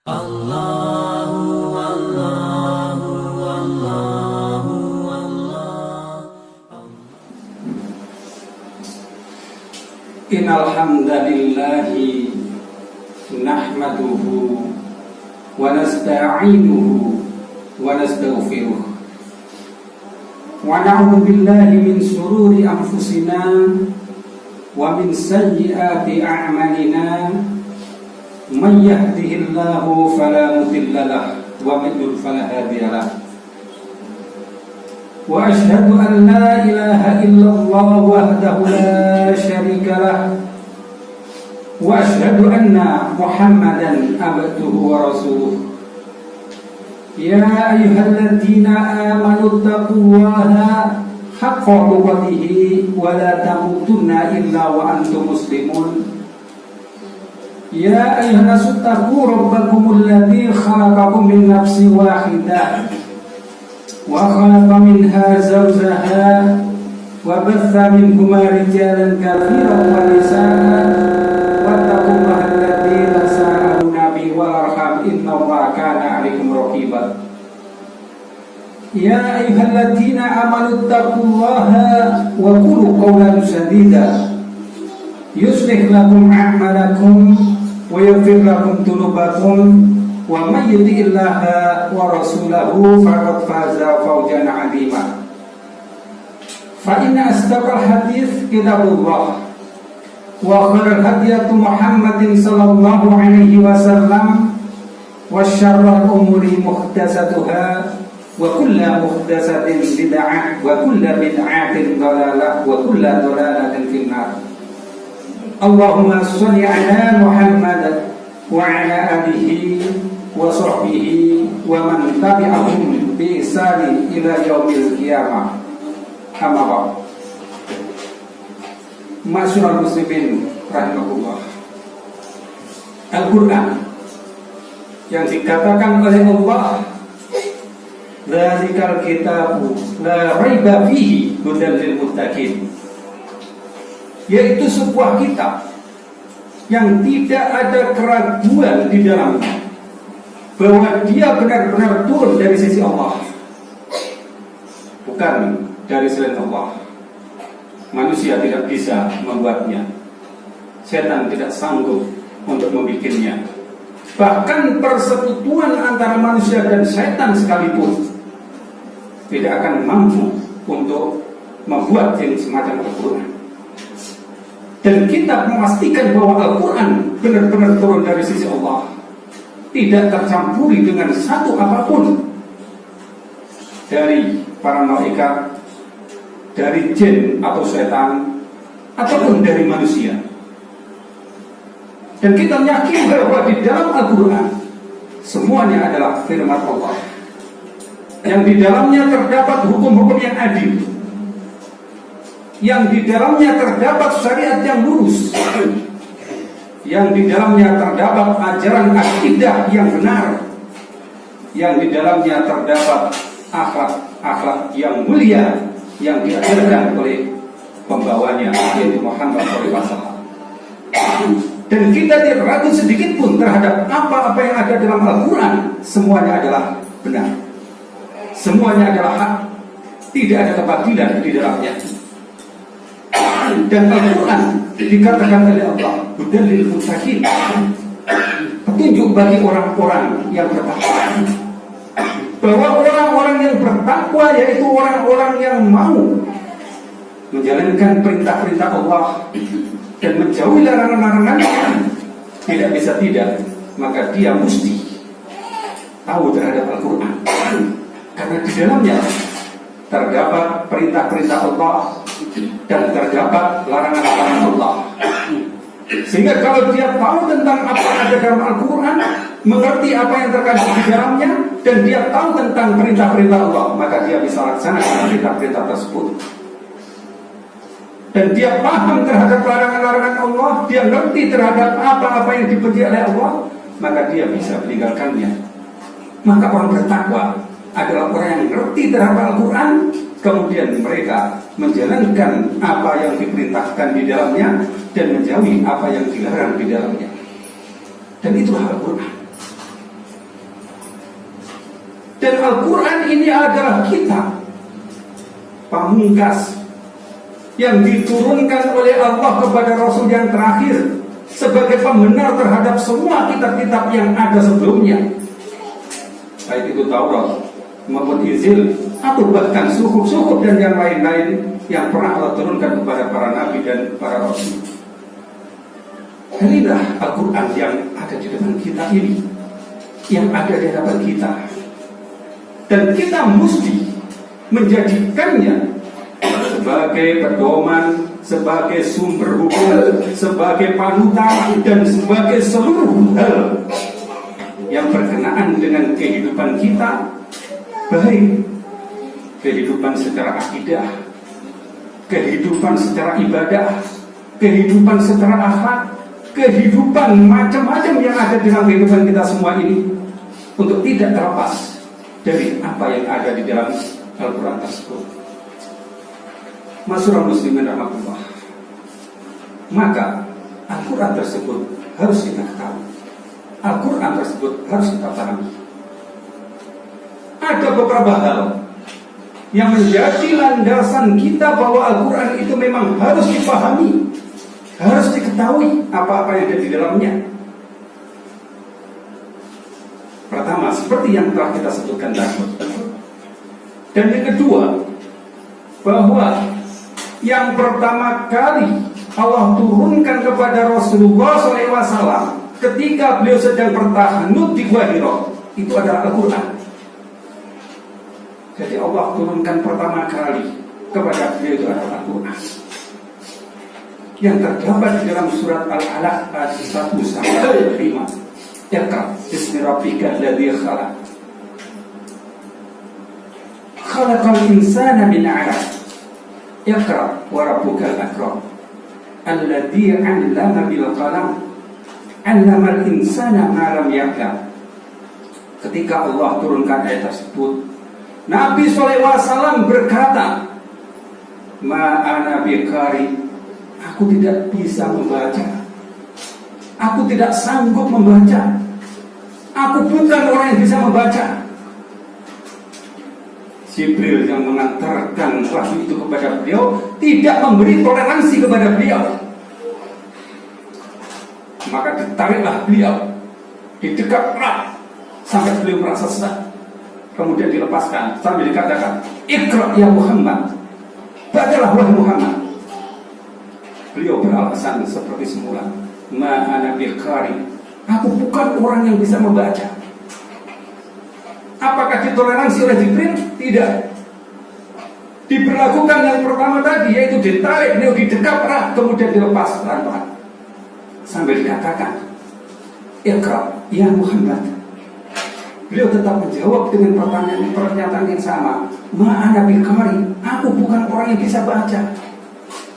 Allahu Allahu Allahu Allah. Innal hamdalillahi nahmaduhu wa nasta'inuhu wa nastaghfiruh wa na'udzu billahi min shururi anfusina wa min sayyiati a'malina. Man yahdihillahu fala mudilla lahu wa man yudlil fala hadiya lahu. Wa asyhadu an la ilaha illallah wahdahu la syarika lahu wa asyhadu anna Muhammadan abduhu wa rasuluh. Ya ayyuhalladzina amanu taqullaha haqqa tuqatih wa la tamutunna illa wa antum muslimun. Ya ayuhan nasu taqu rabbakumul ladzi khalaqakum min nafsin wahidah wa khalaqa minha zawjaha wa batha minhuma rijalan katsiran wa nisaan wattaqullaha alladzi tasaaluna bihi wal arham innallaha kana 'alaikum raqiba. Ya ayyuhalladzina amanu taqullaha wa qulu qawlan sadida yuslih lakum a'malakum wa yaghfir lakum dhunubakum wa may yuti'illaha wa rasulahu faqad faza fawzan 'azima. Fa inna asdaqal hadits kitabullah wa khairal hadyi Muhammadin sallallahu alaihi wasallam wa syarrul umuri muhdatsatuha wa kullu muhdatsatin bid'ah wa kullu bid'atin dhalalah wa kullu dhalalatin finnar. Allahumma sholli ala Muhammad wa ala alihi wa sahbihi wa man tabi'ahum bi ihsan ila yaumil qiyamah. Amma ba'd. Ma'asyiral muslimin rahimakumullah. Al-Qur'an yang dikatakan oleh Allah, dzalikal kitabu la raiba fihi hudan lil muttaqin, yaitu sebuah kitab yang tidak ada keraguan di dalamnya bahwa dia benar-benar turun dari sisi Allah, bukan dari selain Allah. Manusia tidak bisa membuatnya, setan tidak sanggup untuk membikinnya. Bahkan persekutuan antara manusia dan setan sekalipun tidak akan mampu untuk membuat yang semacam Al-Quran. Dan kita memastikan bahwa Al-Quran benar-benar turun dari sisi Allah, tidak tercampuri dengan satu apapun dari para malaikat, dari jin atau setan, ataupun dari manusia. Dan kita yakin bahwa di dalam Al-Quran semuanya adalah firman Allah, yang di dalamnya terdapat hukum-hukum yang adil, yang di dalamnya terdapat syariat yang lurus, yang di dalamnya terdapat ajaran akidah yang benar, yang di dalamnya terdapat akhlak yang mulia yang diajarkan oleh pembawanya, yaitu Muhammad SAW. Dan kita tidak ragu sedikit pun terhadap apa-apa yang ada dalam Al-Quran. Semuanya adalah benar, semuanya adalah hak, tidak ada kebatilan di dalamnya. Dan Al-Quran dikatakan oleh Allah hudan lil muttaqin, petunjuk bagi orang-orang yang bertakwa. Bahwa orang-orang yang bertakwa yaitu orang-orang yang mau menjalankan perintah-perintah Allah dan menjauhi larangan-larangan, tidak bisa tidak, maka dia mesti tahu terhadap Al-Quran, karena di dalamnya terdapat perintah-perintah Allah dan terdapat larangan-larangan Allah. Sehingga kalau dia tahu tentang apa yang ada dalam Al-Quran, mengerti apa yang terkandung di dalamnya, dan dia tahu tentang perintah-perintah Allah, maka dia bisa laksanakan perintah-perintah tersebut. Dan dia paham terhadap larangan-larangan Allah, dia ngerti terhadap apa-apa yang dibenci oleh Allah, maka dia bisa meninggalkannya. Maka orang bertakwa adalah orang yang ngerti terhadap Al-Quran, kemudian mereka menjalankan apa yang diperintahkan di dalamnya dan menjauhi apa yang dilarang di dalamnya. Dan itulah Al-Quran. Dan Al-Quran ini adalah kitab pamungkas yang diturunkan oleh Allah kepada Rasul yang terakhir sebagai pembenar terhadap semua kitab-kitab yang ada sebelumnya, baik itu Taurat maupun Injil atau bahkan Suhuf dan yang lain-lain yang pernah Allah turunkan kepada para nabi dan para rasul. Inilah Al-Quran yang ada di depan kita ini, yang ada di hadapan kita, dan kita mesti menjadikannya sebagai pedoman, sebagai sumber hukum, sebagai panutan, dan sebagai seluruh hal yang berkenaan dengan kehidupan kita, baik kehidupan secara akidah, kehidupan secara ibadah, kehidupan secara akhlak, kehidupan macam-macam yang ada di dalam kehidupan kita semua ini, untuk tidak terlepas dari apa yang ada di dalam Al-Quran tersebut. Masyaallah muslimin rahmatullah. Maka Al-Quran tersebut harus kita ketahui, Al-Quran tersebut harus kita pahami. Ada beberapa hal yang menjadi landasan kita bahwa Al-Quran itu memang harus dipahami, harus diketahui apa-apa yang ada di dalamnya. Pertama, seperti yang telah kita sebutkan tadi. Dan yang kedua, bahwa yang pertama kali Allah turunkan kepada Rasulullah SAW ketika beliau sedang bertahanut di Gua Hira, itu adalah Al-Quran. Jadi Allah turunkan pertama kali kepada beliau itu adalah Al-Quran, yang terdapat di dalam surat Al-Alaq ayat 1 sampai 5. Iqra bismi rabbikal ladzi khalaq. Khalaqal insana min 'alaq. Iqra wa rabbukal akram. Alladzi 'allama bil qalam. 'Allamal insana ma lam ya'lam. Ketika Allah turunkan ayat tersebut, Nabi SAW berkata, Ma ana biqari, aku tidak bisa membaca, aku tidak sanggup membaca, aku bukan orang yang bisa membaca. Jibril yang mengantarkan wahyu itu kepada beliau tidak memberi toleransi kepada beliau, maka ditariklah beliau, didekap erat sampai beliau merasa sesak, kemudian dilepaskan sambil dikatakan, Iqra ya Muhammad, bacalah wahai Muhammad. Beliau beralasan seperti semula, Ma ana biqari, aku bukan orang yang bisa membaca. Apakah ditoleransi oleh Jibril? Tidak. Diberlakukan yang pertama tadi, yaitu ditarik, beliau didekap erat, kemudian dilepas pelan-pelan sambil dikatakan, Iqra ya Muhammad. Beliau tetap menjawab dengan pernyataan yang sama, Ma ana biqari, aku bukan orang yang bisa baca.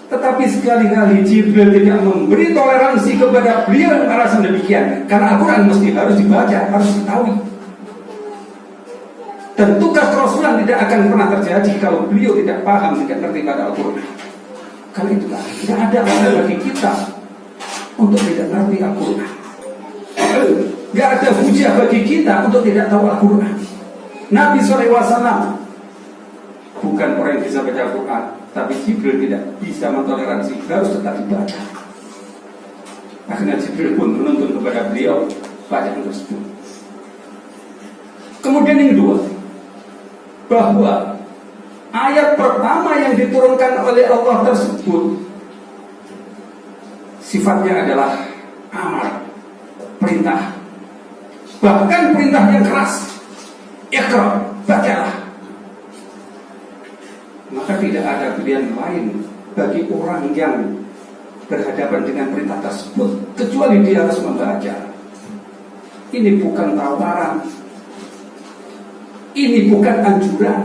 Tetapi sekali-kali Jibril tidak memberi toleransi kepada beliau yang alasan demikian, karena Al-Quran mesti harus dibaca, harus diketahui. Dan tugas Rasulullah tidak akan pernah terjadi kalau beliau tidak paham, tidak ngerti pada Al-Quran. Karena itulah tidak ada alasan bagi kita untuk tidak ngerti Al-Quran. Tidak ada hujah bagi kita untuk tidak tahu Al-Quran. Nabi SAW bukan orang yang bisa baca Al-Quran, tapi Jibril tidak bisa mentoleransi, harus tetap dibaca. Akhirnya Jibril pun menuntun kepada beliau bacaan tersebut. Kemudian yang kedua, bahwa ayat pertama yang diturunkan oleh Allah tersebut sifatnya adalah amar, perintah, bahkan perintah yang keras. Iqra, bacalah. Maka tidak ada pilihan lain bagi orang yang berhadapan dengan perintah tersebut kecuali dia harus membaca. Ini bukan tawaran, ini bukan anjuran,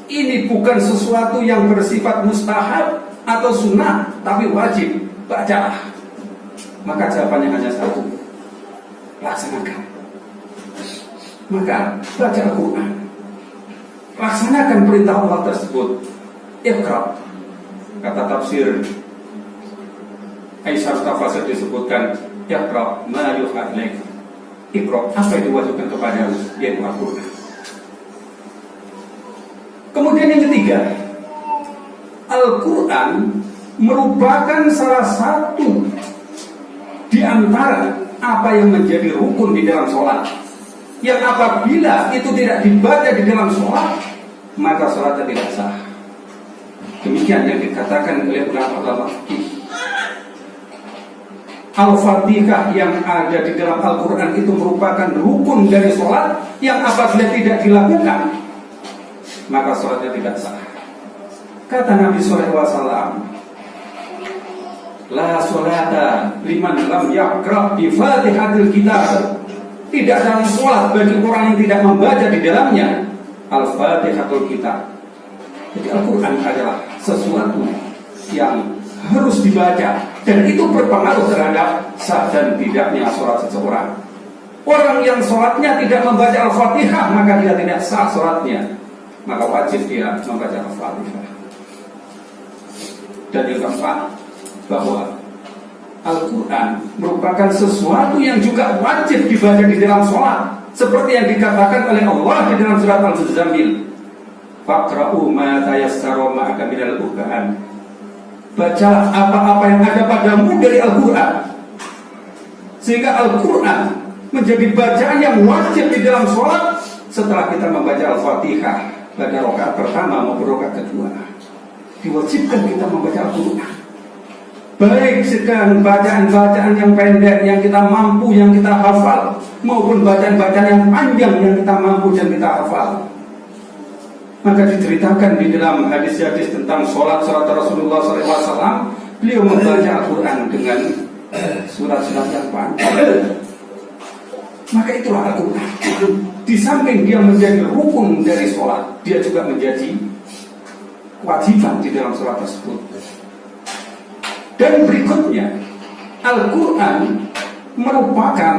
ini bukan sesuatu yang bersifat mustahab atau sunnah, tapi wajib. Bacalah. Maka jawabannya hanya satu, laksanakan. Maka baca Al-Quran, laksanakan perintah Allah tersebut. Iqra, kata tafsir Aisyah Tafasir disebutkan, Iqra ma yuha ilaik. Iqra, apa yang diwajibkan kepadamu, yaitu Al-Quran. Kemudian yang ketiga, Al-Quran merupakan salah satu di antara apa yang menjadi rukun di dalam sholat, yang apabila itu tidak dibaca di dalam sholat, maka sholatnya tidak sah. Demikian yang dikatakan oleh ulama fikih. Al-Fatihah yang ada di dalam Al-Quran itu merupakan rukun dari sholat, yang apabila tidak dilakukan, maka sholatnya tidak sah. Kata Nabi SAW, la sholata liman lam yaqra bi fatihatil kitab. Tidak dalam sholat bagi orang yang tidak membaca di dalamnya Al-Fatihatul Kitab. Jadi Al-Quran adalah sesuatu yang harus dibaca, dan itu berpengaruh terhadap sah dan tidaknya sholat seseorang. Orang yang sholatnya tidak membaca Al-Fatihah, maka dia tidak sah sholatnya, maka wajib dia membaca Al-Fatihah. Dan yang keempat, bahwa Al-Quran merupakan sesuatu yang juga wajib dibaca di dalam sholat, seperti yang dikatakan oleh Allah di dalam surat Al-Muzammil, faqra'u ma tayassara ma'aka minal Qur'an. Bacalah apa-apa yang ada padamu dari Al-Quran, sehingga Al-Quran menjadi bacaan yang wajib di dalam sholat setelah kita membaca Al-Fatihah pada rakaat pertama maupun rakaat kedua. Diwajibkan kita membaca Al-Quran, baik sekarang bacaan-bacaan yang pendek yang kita mampu, yang kita hafal, maupun bacaan-bacaan yang panjang yang kita mampu dan kita hafal. Maka diceritakan di dalam hadis-hadis tentang sholat Rasulullah SAW, beliau membaca Al-Quran dengan surat-surat yang panjang. Maka itulah Al-Quran. Di samping dia menjadi rukun dari sholat, dia juga menjadi kewajiban di dalam sholat tersebut. Dan berikutnya, Al-Quran merupakan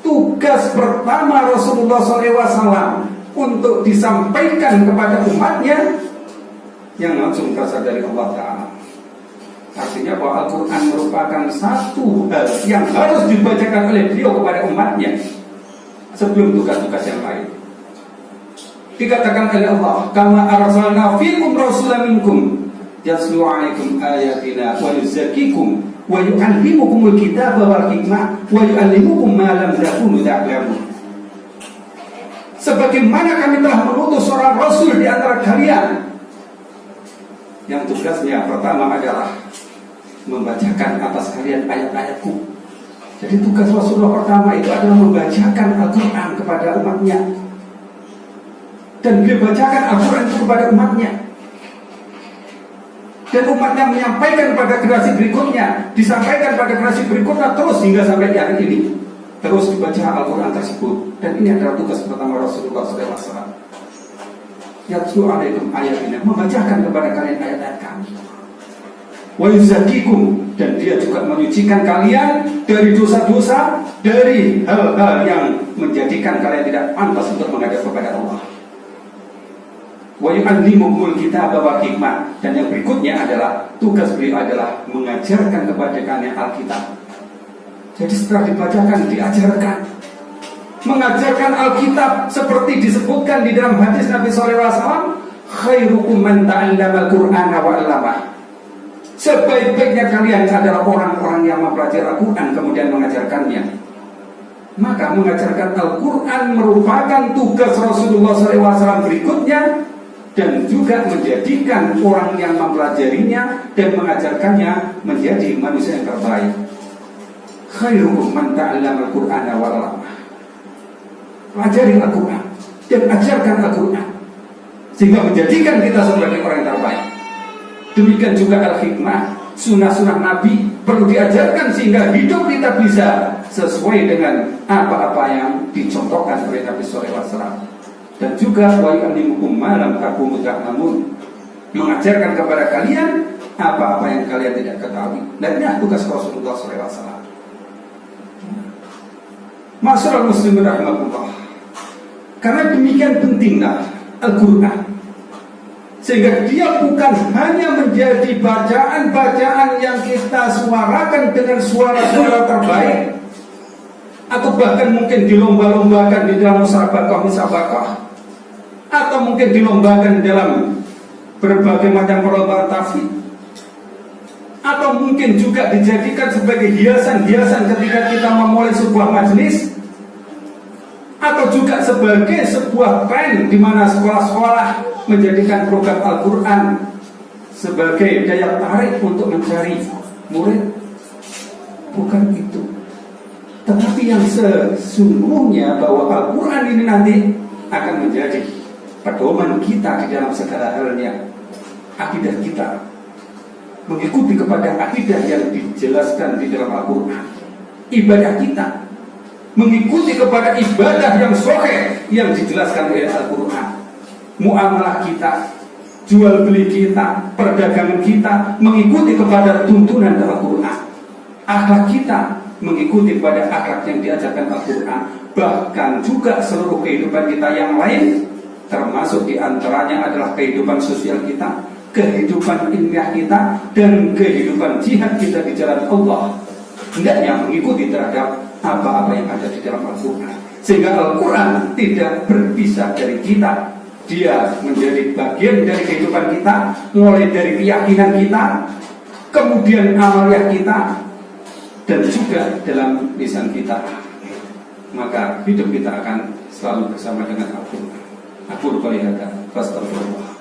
tugas pertama Rasulullah SAW untuk disampaikan kepada umatnya yang langsung berasal dari Allah Ta'ala. Artinya bahwa Al-Quran merupakan satu hal yang harus dibacakan oleh beliau kepada umatnya sebelum tugas-tugas yang lain. Dikatakan oleh Allah, kama arsalna fikum rasulan minkum yatlu 'alaikum ayatina wa yuzakkikum wa yu'allimukumul kitaba wal hikmah wa yu'allimukum ma lam takunu ta'lamun. Sebagaimana kami telah mengutus seorang rasul di antara kalian yang tugasnya pertama adalah membacakan atas kalian ayat-ayatku. Jadi tugas Rasulullah pertama itu adalah membacakan Al-Quran kepada umatnya, dan dia bacakan Al-Quran itu kepada umatnya, dan umatnya menyampaikan pada generasi berikutnya, disampaikan pada generasi berikutnya, terus hingga sampai hari ini terus dibaca Al-Quran tersebut. Dan ini adalah tugas pertama Rasulullah SAW. Yatlu 'alaikum ayatina, membacakan kepada kalian ayat-ayat kami. Wa yuzakkikum, dan dia juga menyucikan kalian dari dosa-dosa, dari hal-hal yang menjadikan kalian tidak pantas untuk menghadap kepada Allah. Wa yu'allimukumul kitaba wal hikmah, dan yang berikutnya adalah tugas beliau adalah mengajarkan kepada kalian Alkitab. Jadi setelah dibacakan, diajarkan, mengajarkan Alkitab seperti disebutkan di dalam hadis Nabi SAW, khairukum man ta'allama al-Qur'ana wa 'allamah. Sebaik-baiknya kalian adalah orang-orang yang mempelajari Al-Quran kemudian mengajarkannya. Maka mengajarkan Al-Quran merupakan tugas Rasulullah SAW berikutnya, dan juga menjadikan orang yang mempelajarinya dan mengajarkannya menjadi manusia yang terbaik. Khairukum man ta'allama al-Qur'ana wa 'allamah. Pelajari Al-Quran dan ajarkan Al-Quran sehingga menjadikan kita sebagai orang yang terbaik. Demikian juga Al-Hikmah, sunnah-sunnah Nabi perlu diajarkan sehingga hidup kita bisa sesuai dengan apa-apa yang dicontohkan oleh Nabi SAW. Dan juga wa yu'allimukum ma lam takunu ta'lamun, mengajarkan kepada kalian apa-apa yang kalian tidak ketahui. Dan ini tugas Rasulullah SAW. Masyaallah muslimin rahmatullah. Karena demikian pentingnya Al-Quran, sehingga dia bukan hanya menjadi bacaan-bacaan yang kita suarakan dengan suara-suara terbaik, atau bahkan mungkin dilomba-lombakan di dalam musabaqah, atau mungkin dilombakan dalam berbagai macam perlombaan tafsir, atau mungkin juga dijadikan sebagai hiasan-hiasan ketika kita memulai sebuah majelis, atau juga sebagai sebuah tren di mana sekolah-sekolah menjadikan program Al-Quran sebagai daya tarik untuk mencari murid. Bukan itu, tetapi yang sesungguhnya bahwa Al-Quran ini nanti akan menjadi pedoman kita di dalam segala halnya. Akidah kita mengikuti kepada akidah yang dijelaskan di dalam Al-Quran. Ibadah kita mengikuti kepada ibadah yang sahih yang dijelaskan oleh Al-Quran. Muamalah kita, jual beli kita, perdagangan kita mengikuti kepada tuntunan Al-Quran. Akhlak kita mengikuti kepada akhlak yang diajarkan Al-Quran. Bahkan juga seluruh kehidupan kita yang lain, termasuk diantaranya adalah kehidupan sosial kita, kehidupan ilmiah kita, dan kehidupan jihad kita di jalan Allah, hendaknya mengikuti terhadap apa-apa yang ada di dalam Al-Quran. Sehingga Al-Quran tidak berpisah dari kita. Dia menjadi bagian dari kehidupan kita, mulai dari keyakinan kita, kemudian amaliah kita, dan juga dalam lisan kita. Maka hidup kita akan selalu bersama dengan Al-Quran. Aku lupa lihat, astagfirullah.